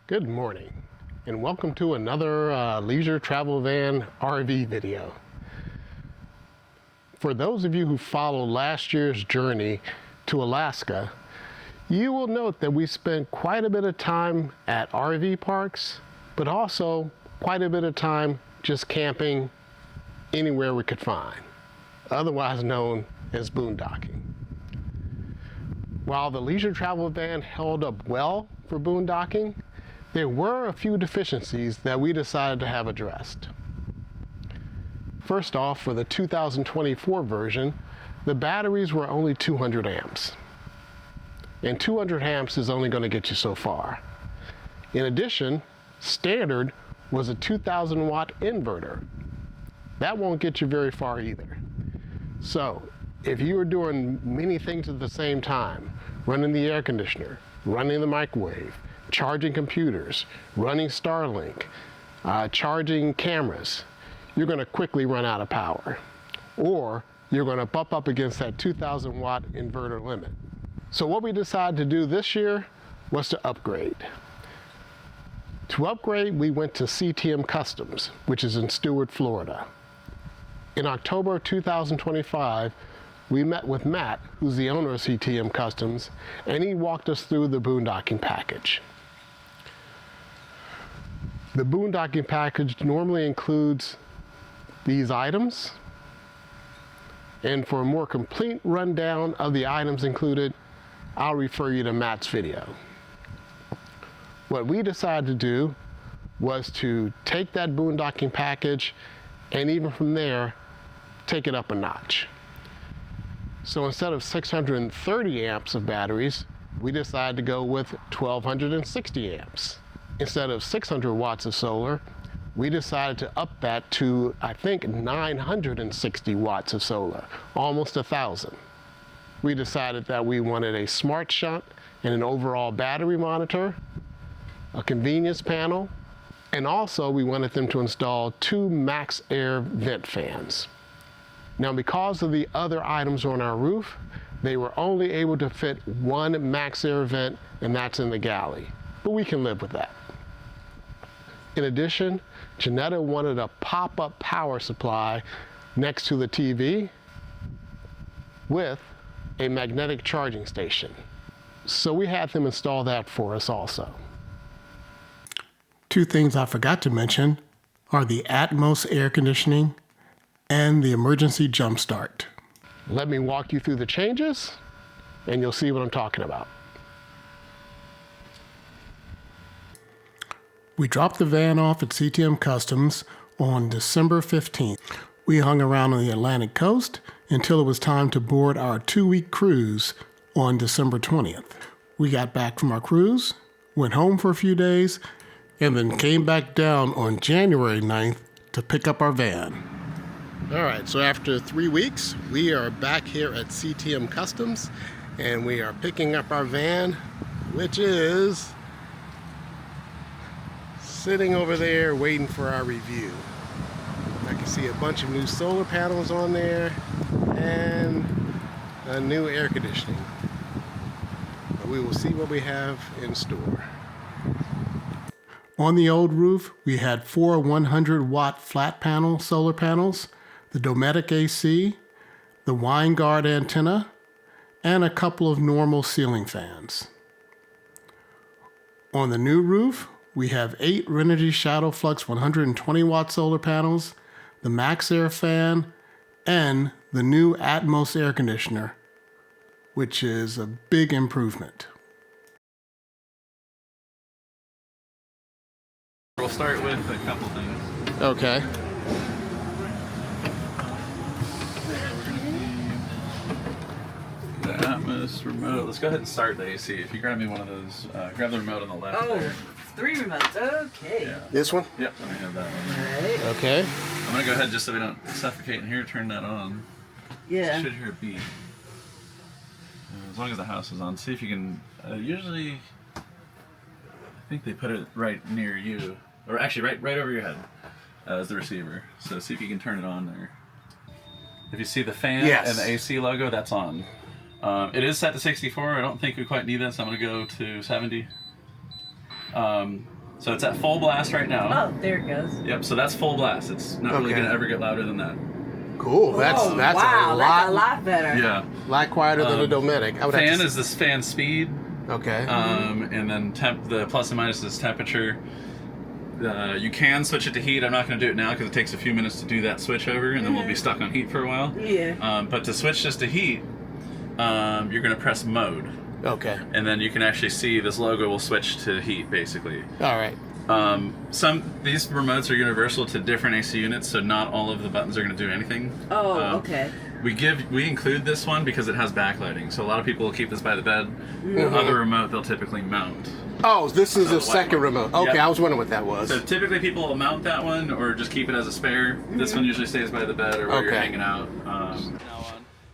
Good morning, and welcome to another leisure travel van RV video. For those of you who followed last year's journey to Alaska, you will note that we spent quite a bit of time at RV parks, but also quite a bit of time just camping anywhere we could find, otherwise known as boondocking. While the leisure travel van held up well for boondocking, there were a few deficiencies that we decided to have addressed. First off, for the 2024 version, the batteries were only 200 amps. And 200 amps is only going to get you so far. In addition, standard was a 2000 watt inverter. That won't get you very far either. So, if you are doing many things at the same time, running the air conditioner, running the microwave, charging computers, running Starlink, charging cameras, you're going to quickly run out of power. Or you're going to bump up against that 2000 watt inverter limit. So what we decided to do this year was to upgrade. To upgrade, we went to CTM Customs, which is in Stuart, Florida. In October 2025, we met with Matt, who's the owner of CTM Customs, and he walked us through the boondocking package. The boondocking package normally includes these items, and for a more complete rundown of the items included, I'll refer you to Matt's video. What we decided to do was to take that boondocking package and even from there, take it up a notch. So instead of 630 amps of batteries, we decided to go with 1260 amps. Instead of 600 watts of solar, we decided to up that to, I think, 960 watts of solar, almost 1,000. We decided that we wanted a smart shunt and an overall battery monitor, a convenience panel, and also we wanted them to install 2 MaxxAir vent fans. Now, because of the other items on our roof, they were only able to fit 1 MaxxAir vent, and that's in the galley, but we can live with that. In addition, Janetta wanted a pop-up power supply next to the TV with a magnetic charging station. So we had them install that for us also. 2 things I forgot to mention are the Atmos air conditioning and the emergency jump start. Let me walk you through the changes and you'll see what I'm talking about. We dropped the van off at CTM Customs on December 15th. We hung around on the Atlantic coast until it was time to board our 2-week cruise on December 20th. We got back from our cruise, went home for a few days, and then came back down on January 9th to pick up our van. All right, so after 3 weeks, we are back here at CTM Customs, and we are picking up our van, which is sitting over there waiting for our review. I can see a bunch of new solar panels on there and a new air conditioning. But we will see what we have in store. On the old roof, we had 4 100 watt flat panel solar panels, the Dometic AC, the Winegard antenna, and a couple of normal ceiling fans. On the new roof, we have 8 Renogy Shadow Flux 120 watt solar panels, the MaxxAir Fan, and the new Atmos air conditioner, which is a big improvement. We'll start with a couple things. Okay. The Atmos remote. Let's go ahead and start the AC. If you grab me one of those, grab the remote on the left. Oh, there. 3 remotes. Okay. Yeah. This one? Yep, let me have that one. Alright. Okay. I'm gonna go ahead just so we don't suffocate in here. Turn that on. Yeah. You should hear a beep. As long as the house is on. See if you can. Usually, I think they put it right near you, or actually right over your head as the receiver. So see if you can turn it on there. If you see the fan and the AC logo, that's on. It is set to 64. I don't think we quite need that, so I'm going to go to 70. So it's at full blast right now. Oh, there it goes. Yep, so that's full blast. It's not really Okay. going to ever get louder than that. Cool. That's wow, a that's a lot better. Yeah. lot quieter than a Dometic. I would Fan have to is this fan speed. Okay. And then the plus and minus is temperature. You can switch it to heat. I'm not going to do it now because it takes a few minutes to do that switch over, and then we'll be stuck on heat for a while. Yeah. But to switch this to heat, you're going to press mode, Okay. and then you can actually see this logo will switch to heat, basically. All right. These remotes are universal to different AC units, so not all of the buttons are going to do anything. Oh, okay. We include this one because it has backlighting, so a lot of people will keep this by the bed. The other remote they'll typically mount. Oh, this is So a second remote. Okay, Yep. I was wondering what that was. So typically people will mount that one or just keep it as a spare. This one usually stays by the bed or where you're Okay. hanging out.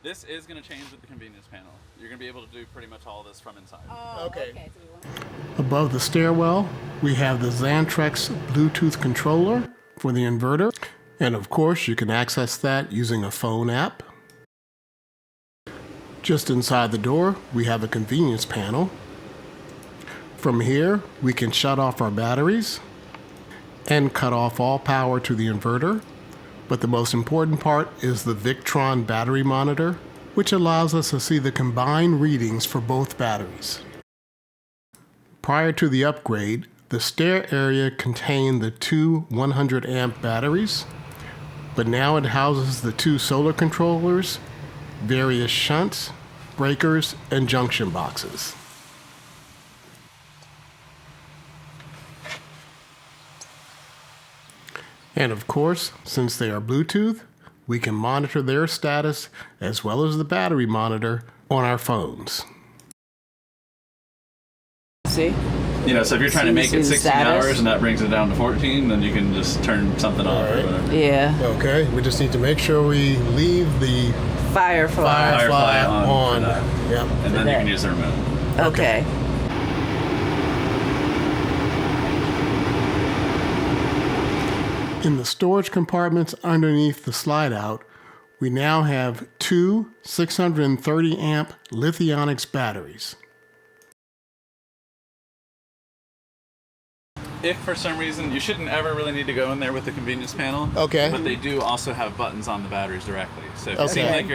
This is going to change with the convenience panel. You're going to be able to do pretty much all this from inside. Oh, Okay. So Above the stairwell, we have the Xantrex Bluetooth controller for the inverter. And of course, you can access that using a phone app. Just inside the door, we have a convenience panel. From here, we can shut off our batteries and cut off all power to the inverter. But the most important part is the Victron battery monitor, which allows us to see the combined readings for both batteries. Prior to the upgrade, the stair area contained the two 100 amp batteries, but now it houses the two solar controllers, various shunts, breakers, and junction boxes. And of course, since they are Bluetooth, we can monitor their status as well as the battery monitor on our phones. see? So if you're trying to make it See the 16 status? hours and that brings it down to 14, then you can just turn something off or Alright. whatever. Yeah. Okay, we just need to make sure we leave the Firefly. Firefly on for that. Yep. And then you can use the remote. Okay. In the storage compartments underneath the slide out, we now have two 630 amp Lithionics batteries. If for some reason, you shouldn't ever really need to go in there with the convenience panel. Okay. But they do also have buttons on the batteries directly. So if it Okay. seems like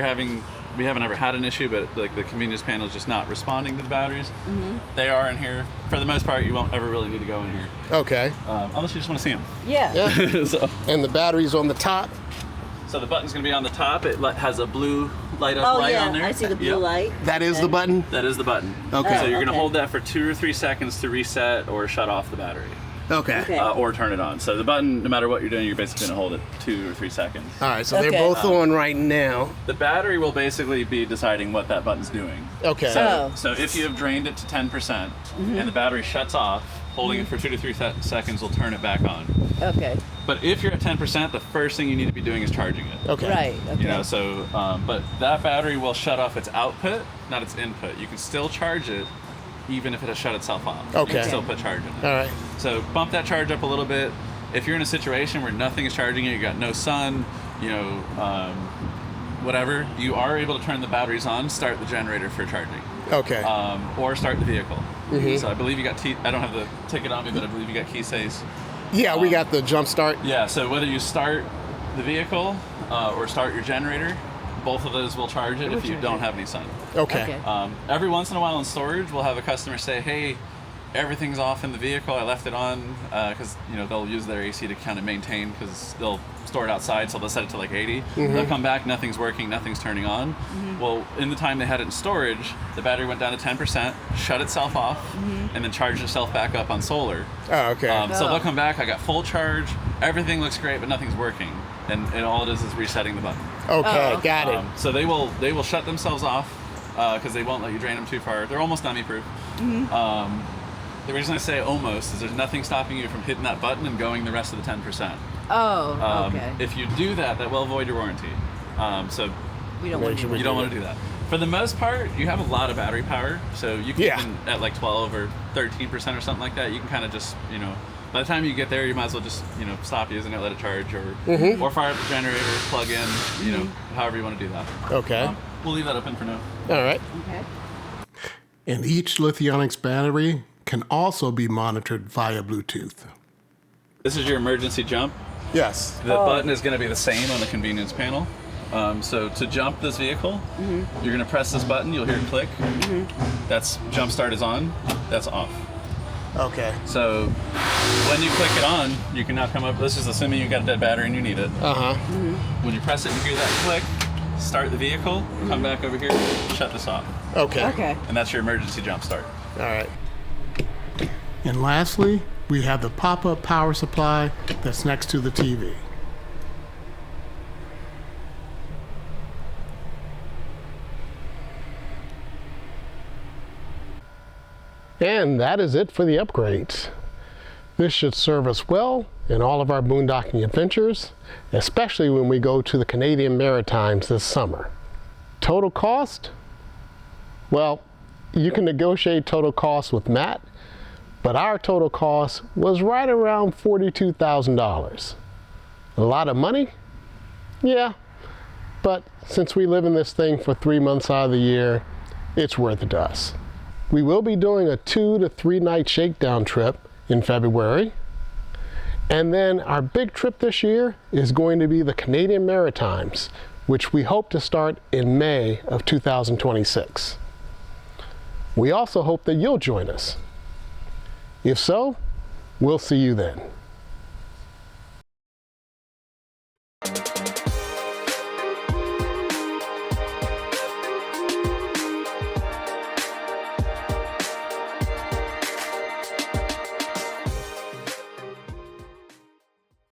we haven't ever had an issue, but like the convenience panel is just not responding to the batteries, they are in here. For the most part, you won't ever really need to go in here. Okay. Unless you just want to see them. Yeah. Yeah. so And the batteries on the top. the button's going to be on the top. It has a blue light up Oh, light yeah. on there. I see the blue Yep. light. That is the button? That is the button. Okay. So you're going to Okay. hold that for 2 or 3 seconds to reset or shut off the battery. Okay. Okay. Or turn it on. So the button, no matter what you're doing, you're basically going to hold it 2 or 3 seconds. All right, so Okay. they're both on right now. The battery will basically be deciding what that button's doing. Okay. So if you have drained it to 10% and the battery shuts off, holding it for 2 to 3 seconds will turn it back on. Okay. But if you're at 10%, the first thing you need to be doing is charging it. Okay. Right. Okay. But that battery will shut off its output, not its input. You can still charge it even if it has shut itself off. You Okay. can still put charge in it. All right. So bump that charge up a little bit. If you're in a situation where nothing is charging it, you got no sun, whatever, you are able to turn the batteries on, start the generator for charging, Okay. or start the vehicle. So I believe you got I don't have the ticket on me, but I believe you got Kasea's. Yeah, we got the jump start. Yeah, so whether you start the vehicle or start your generator, both of those will charge it if you don't have any sun. Okay. Every once in a while in storage, we'll have a customer say, hey, everything's off in the vehicle. I left it on because they'll use their AC to kind of maintain because they'll store it outside, so they'll set it to like 80. They'll come back, nothing's working, nothing's turning on. Well, in the time they had it in storage, the battery went down to 10%, shut itself off, and then charged itself back up on solar. Oh, okay. So they'll come back, I got full charge, everything looks great, but nothing's working. And all it is resetting the button. Okay, got it. So they will shut themselves off because they won't let you drain them too far. They're almost dummy-proof. The reason I say almost is there's nothing stopping you from hitting that button and going the rest of the 10%. Oh, okay. If you do that, that will void your warranty. So We don't want to do you don't want to do that. For the most part, you have a lot of battery power, so you can even at like 12 or 13% or something like that, you can kind of just, by the time you get there, you might as well just, stop using it, let it charge, or fire up the generator, plug in, however you want to do that. Okay. We'll leave that open for now. All right. Okay. And each Lithionics battery can also be monitored via Bluetooth. This is your emergency jump. Yes. The button is going to be the same on the convenience panel. So to jump this vehicle, you're going to press this button. You'll hear it click. That's jump start is on. That's off. Okay. So when you click it on, you can now come up. This is assuming you got a dead battery and you need it. When you press it and hear that click, start the vehicle, come back over here, shut this off. Okay. Okay. And that's your emergency jump start. All right. And lastly, we have the pop-up power supply that's next to the TV. And that is it for the upgrades. This should serve us well in all of our boondocking adventures, especially when we go to the Canadian Maritimes this summer. Total cost? Well, you can negotiate total cost with Matt, but our total cost was right around $42,000. A lot of money? Yeah, but since we live in this thing for 3 months out of the year, it's worth it to us. We will be doing a 2 to 3 night shakedown trip in February. And then our big trip this year is going to be the Canadian Maritimes, which we hope to start in May of 2026. We also hope that you'll join us. If so, we'll see you then.